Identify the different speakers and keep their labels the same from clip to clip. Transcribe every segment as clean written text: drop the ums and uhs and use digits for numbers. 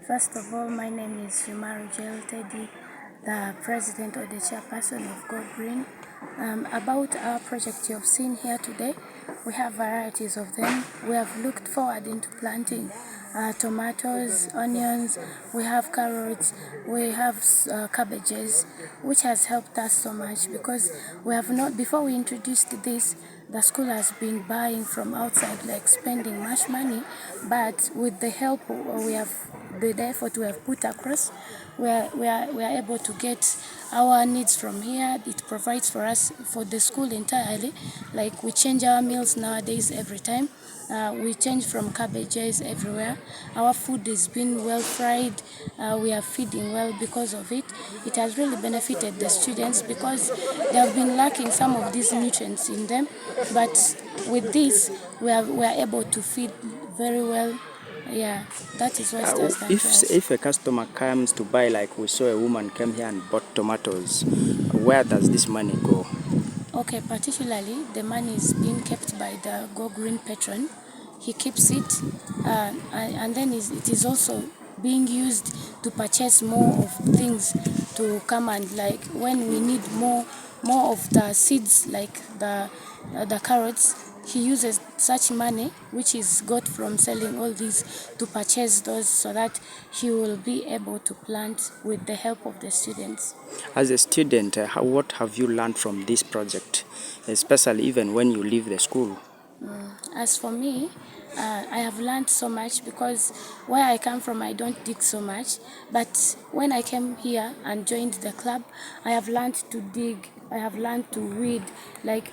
Speaker 1: First of all, my name is Shumaru Jail Teddy, the president or the chairperson of Go Green. About our project you have seen here today, we have varieties of them. We have looked forward into planting tomatoes, onions, we have carrots, we have cabbages, which has helped us so much because we have not, before we introduced this, the school has been buying from outside, like spending much money, but with the help we have, the effort we have put across, we are able to get our needs from here. It provides for us, for the school entirely. Like we change our meals nowadays every time. We change from cabbages everywhere. Our food is being well fried. We are feeding well because of it. It has really benefited the students because they have been lacking some of these nutrients in them. But with this, we are able to feed very well. Yeah, that is what it has done to us.
Speaker 2: If a customer comes to buy, like we saw a woman came here and bought tomatoes, where does this money go?
Speaker 1: Okay, particularly the money is being kept by the Go Green patron. He keeps it, and then it is also being used to purchase more of things to come, and like when we need more of the seeds, like the carrots, he uses such money which is got from selling all these to purchase those, so that he will be able to plant with the help of the students.
Speaker 2: As a student, what have you learned from this project, especially even when you leave the school?
Speaker 1: As for me, I have learned so much because where I come from, I don't dig so much. But when I came here and joined the club, I have learned to dig, I have learned to weed. Like,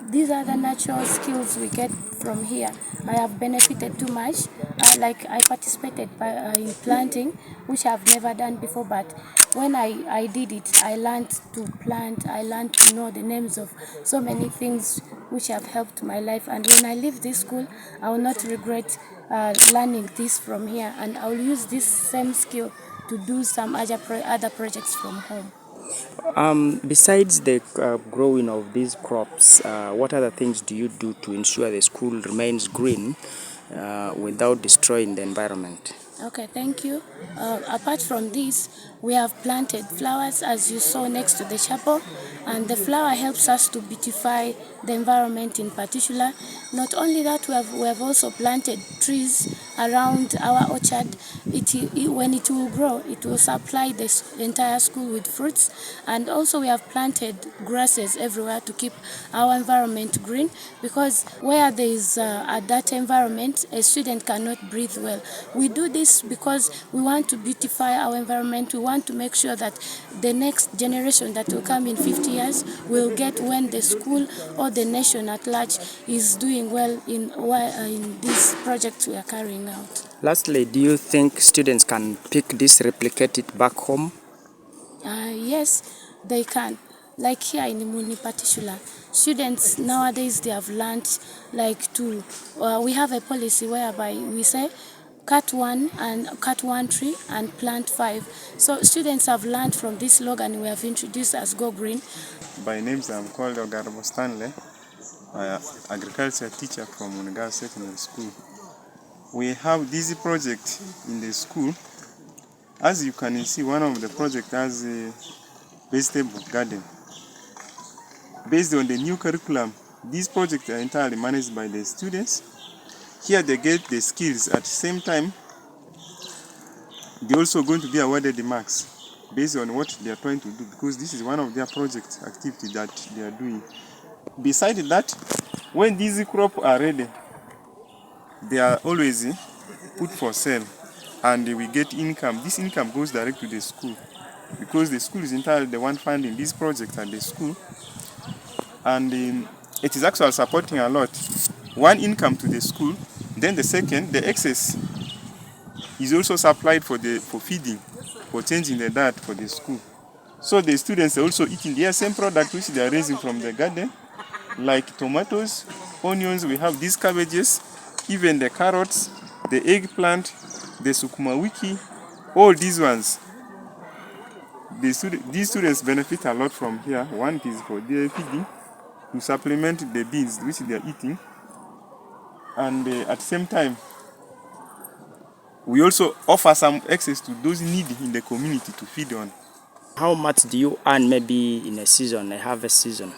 Speaker 1: these are the natural skills we get from here. I have benefited too much. Like, I participated in planting, which I've never done before, but when I did it, I learned to plant, I learned to know the names of so many things which have helped my life. And when I leave this school, I will not regret learning this from here, and I will use this same skill to do some other projects from home.
Speaker 2: Besides the growing of these crops, what other things do you do to ensure the school remains green without destroying the environment?
Speaker 1: Okay, thank you. Apart from this, we have planted flowers, as you saw next to the chapel, and the flower helps us to beautify the environment in particular. Not only that, we have also planted trees around our orchard. When it will grow, it will supply the entire school with fruits, and also we have planted grasses everywhere to keep our environment green, because where there is a dirty environment, a student cannot breathe well. We do this because we want to beautify our environment. We want to make sure that the next generation that will come in 50 years will get when the school or the nation at large is doing well in these projects we are carrying out.
Speaker 2: Lastly, do you think students can pick this, replicate it back home?
Speaker 1: Yes, they can. Like here in Muni particular, students nowadays, they have learned like to, we have a policy whereby we say cut one tree and plant five. So students have learned from this slogan we have introduced as Go Green.
Speaker 3: By names, I'm called Ogarbo Stanley, agriculture teacher from Muni Secondary School. We have this project in the school. As you can see, one of the projects has a vegetable garden. Based on the new curriculum, these projects are entirely managed by the students. Here they get the skills. At the same time, they're also going to be awarded the marks based on what they are trying to do, because this is one of their project activities that they are doing. Besides that, when these crops are ready, they are always put for sale, and we get income. This income goes direct to the school, because the school is entirely the one funding this project at the school, and it is actually supporting a lot. One, income to the school, then the second, the excess is also supplied for feeding, for changing the diet for the school. So the students are also eating their same product which they are raising from the garden, like tomatoes, onions. We have these cabbages, even the carrots, the eggplant, the sukuma wiki, all these ones. These students benefit a lot from here. One is for their feeding, to supplement the beans which they are eating, and at the same time, we also offer some access to those needy in the community to feed on.
Speaker 2: How much do you earn maybe in a season, a harvest season?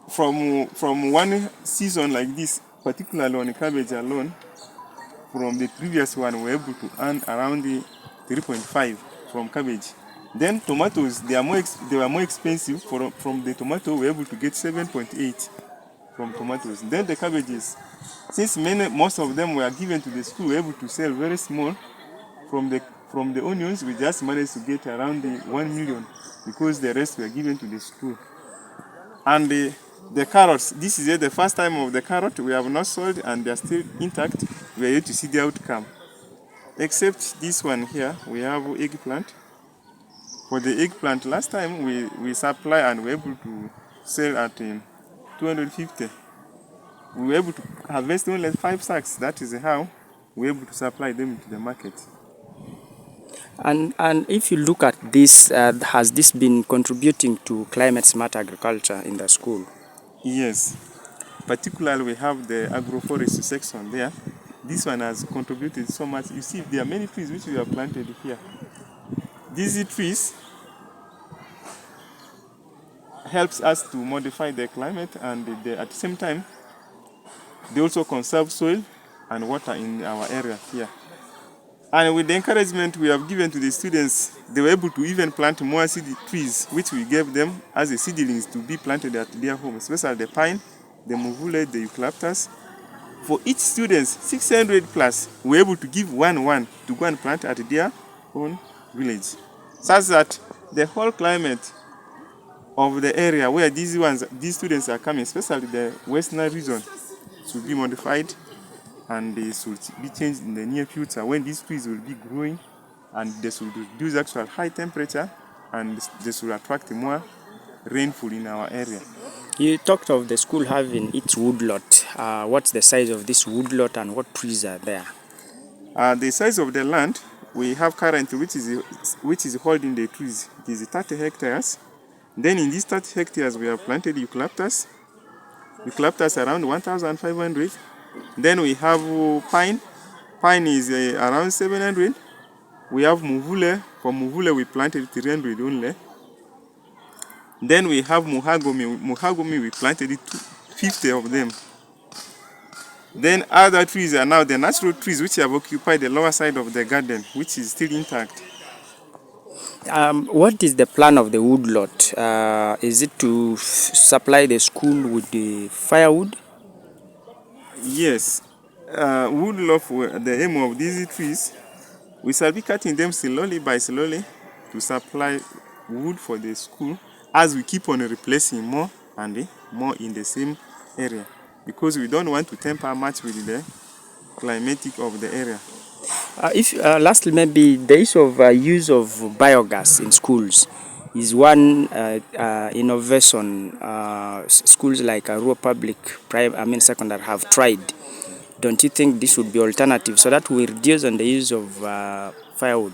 Speaker 3: From one season like this, particularly on cabbage alone, from the previous one, we're able to earn around the 3.5 from cabbage. Then tomatoes, they were more expensive. From the tomato, we're able to get 7.8 from tomatoes. Then the cabbages, since most of them were given to the school, we're able to sell very small. From the onions, we just managed to get around the 1 million because the rest were given to the school. And the carrots, this is the first time of the carrot. We have not sold and they are still intact. We are yet to see the outcome. Except this one here, we have eggplant. For the eggplant, last time we supply and we were able to sell at 250. We were able to harvest only 5 sacks. That is how we were able to supply them to the market.
Speaker 2: And if you look at this, has this been contributing to climate smart agriculture in the school?
Speaker 3: Yes. Particularly we have the agroforestry section there. This one has contributed so much. You see, there are many trees which we have planted here. These trees helps us to modify the climate, and at the same time, they also conserve soil and water in our area here. And with the encouragement we have given to the students, they were able to even plant more seed trees, which we gave them as a seedlings to be planted at their home, especially the pine, the muvule, the eucalyptus. For each student, 600 plus, we were able to give one to go and plant at their own village, such that the whole climate of the area where these students are coming, especially the western region, should be modified, and they should be changed in the near future when these trees will be growing, and they should reduce actual high temperature, and they should attract more rainfall in our area.
Speaker 2: You talked of the school having its woodlot. What's the size of this woodlot and what trees are there?
Speaker 3: The size of the land we have currently, which is holding the trees, it is 30 hectares. Then in these 30 hectares, we have planted eucalyptus around 1,500. Then we have pine. Pine is around 700. We have muvule. For muvule, we planted 300 only. Then we have mahogany. Mahogany, we planted 50 of them. Then other trees are now the natural trees which have occupied the lower side of the garden, which is still intact.
Speaker 2: What is the plan of the woodlot? Is it to supply the school with the firewood?
Speaker 3: Yes. Woodlot, the aim of these trees, we shall be cutting them slowly to supply wood for the school, as we keep on replacing more and more in the same area, because we don't want to tamper much with the climatic of the area.
Speaker 2: Lastly, maybe the issue of use of biogas in schools is one innovation schools like rural public, secondary have tried. Don't you think this would be alternative so that we reduce on the use of firewood?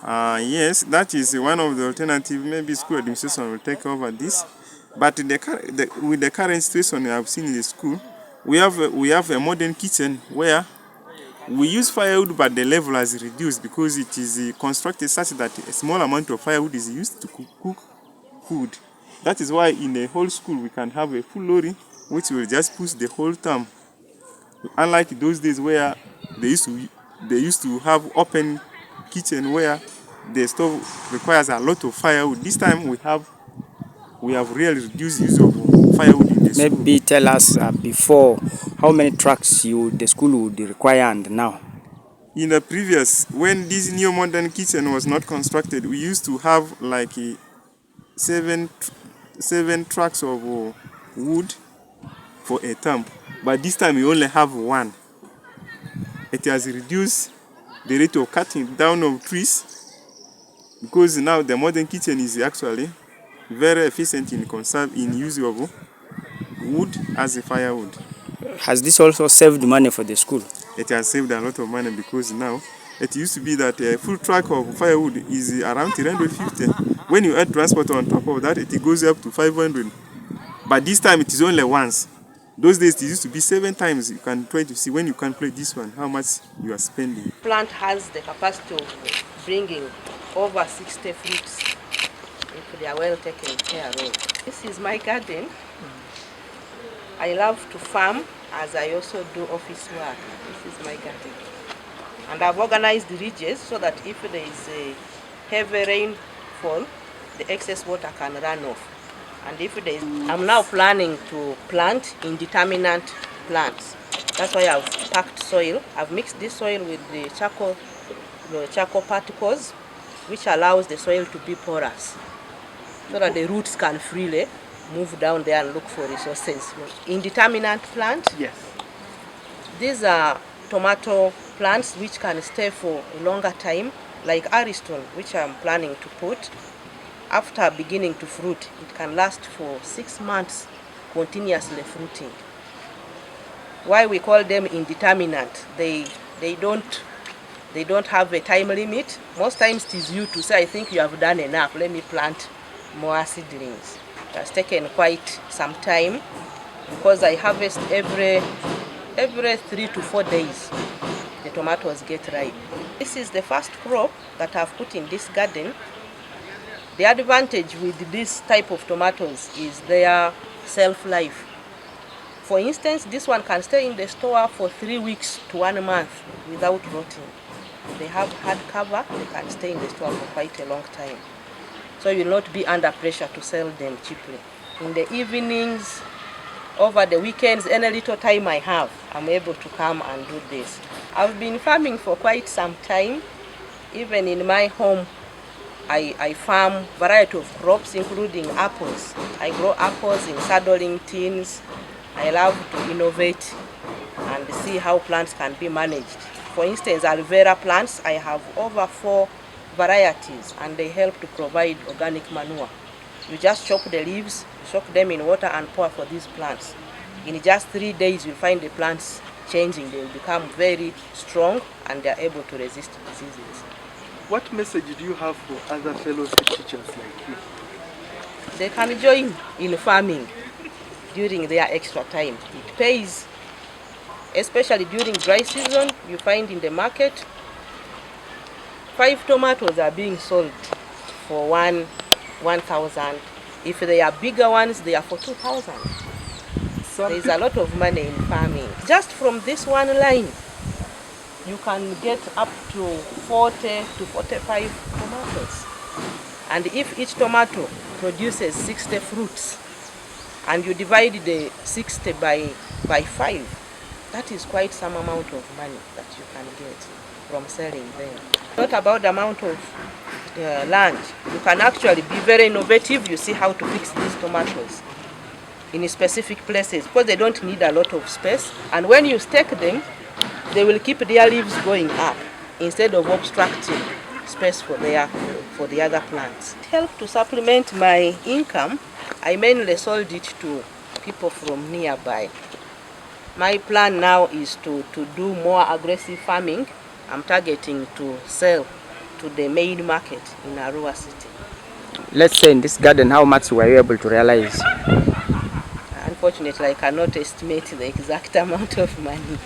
Speaker 3: Yes, that is one of the alternatives. Maybe school administration will take over this. But with the current situation I have seen in the school, we have a modern kitchen where we use firewood, but the level has reduced because it is constructed such that a small amount of firewood is used to cook food. That is why in the whole school we can have a full lorry which will just push the whole term. Unlike those days where they used to have open kitchen where the stove requires a lot of firewood. This time we have really reduced use of firewood in the school.
Speaker 2: Maybe tell us before how many trucks the school would require and now.
Speaker 3: In the previous, when this new modern kitchen was not constructed, we used to have like seven trucks of wood for a term. But this time we only have one. It has reduced the rate of cutting down of trees, because now the modern kitchen is actually very efficient in use of wood as a firewood.
Speaker 2: Has this also saved money for the school?
Speaker 3: It has saved a lot of money, because now it used to be that a full truck of firewood is around 350. When you add transport on top of that, it goes up to 500. But this time it is only once. Those days it used to be 7 times. You can try to see when you calculate this one, how much you are spending.
Speaker 4: Plant has the capacity of bringing over 60 fruits if they are well taken care of. This is my garden. I love to farm as I also do office work. This is my garden. And I've organized the ridges so that if there is a heavy rainfall, the excess water can run off. And if there is, I'm now planning to plant indeterminate plants. That's why I've packed soil. I've mixed this soil with the charcoal particles, which allows the soil to be porous, so that the roots can freely move down there and look for resources. Indeterminate plant.
Speaker 5: Yes.
Speaker 4: These are tomato plants which can stay for a longer time, like Ariston, which I'm planning to put. After beginning to fruit, it can last for 6 months continuously fruiting. Why we call them indeterminate? They don't have a time limit. Most times it is you to say, I think you have done enough, let me plant more seedlings. It has taken quite some time because I harvest every 3 to 4 days. The tomatoes get ripe. This is the first crop that I've put in this garden. The advantage with this type of tomatoes is their shelf-life. For instance, this one can stay in the store for 3 weeks to 1 month without rotting. They have hard cover, they can stay in the store for quite a long time. So you will not be under pressure to sell them cheaply. In the evenings, over the weekends, any little time I have, I'm able to come and do this. I've been farming for quite some time. Even in my home, I farm variety of crops, including apples. I grow apples in saddling tins. I love to innovate and see how plants can be managed. For instance, aloe vera plants, I have over 4 varieties, and they help to provide organic manure. You just chop the leaves, soak them in water and pour for these plants. In just 3 days, you'll find the plants changing. They will become very strong and they are able to resist diseases.
Speaker 5: What message do you have for other fellow teachers like you?
Speaker 4: They can join in farming during their extra time. It pays, especially during dry season. You find in the market 5 tomatoes are being sold for 1,000. If they are bigger ones, they are for 2,000. There is a lot of money in farming. Just from this one line, you can get up to 40 to 45 tomatoes. And if each tomato produces 60 fruits, and you divide the 60 by 5, that is quite some amount of money that you can get from selling them. Not about the amount of land. You can actually be very innovative. You see how to fix these tomatoes in specific places because they don't need a lot of space. And when you stake them, they will keep their leaves going up instead of obstructing space for the other plants. It helped to supplement my income. I mainly sold it to people from nearby. My plan now is to do more aggressive farming. I'm targeting to sell to the main market in Arua City.
Speaker 2: Let's say in this garden, how much were you able to realize?
Speaker 4: Unfortunately, I cannot estimate the exact amount of money.